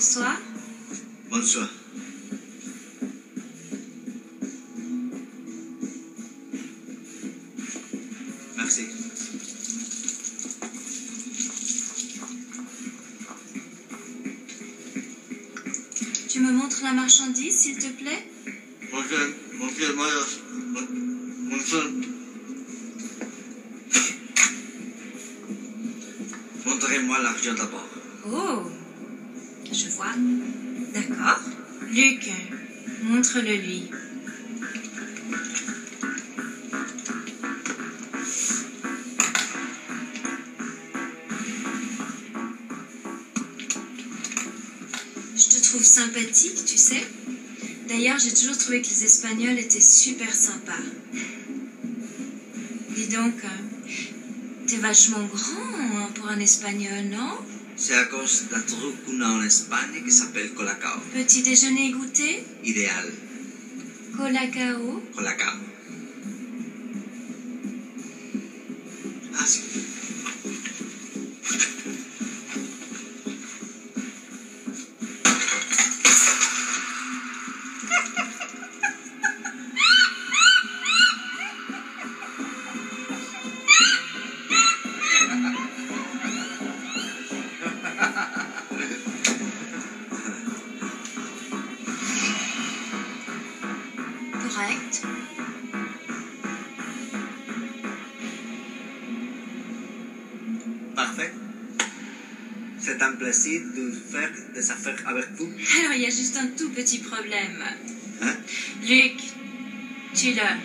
Bonsoir. Bonsoir. Merci. Tu me montres la marchandise, s'il te plaît? Montrez-moi l'argent d'abord. Oh, je vois. D'accord. Luc, montre-le lui. Je te trouve sympathique, tu sais. D'ailleurs, j'ai toujours trouvé que les Espagnols étaient super sympas. Dis donc, t'es vachement grand hein, pour un Espagnol, non? C'est à cause d'un truc qu'on a en Espagne qui s'appelle Colacao. Petit déjeuner goûter? Idéal. Colacao? Colacao. Ah, si. Correct. Parfait. C'est un plaisir de faire des affaires avec vous. Alors, il y a juste un tout petit problème. Hein? Luc, tu l'as.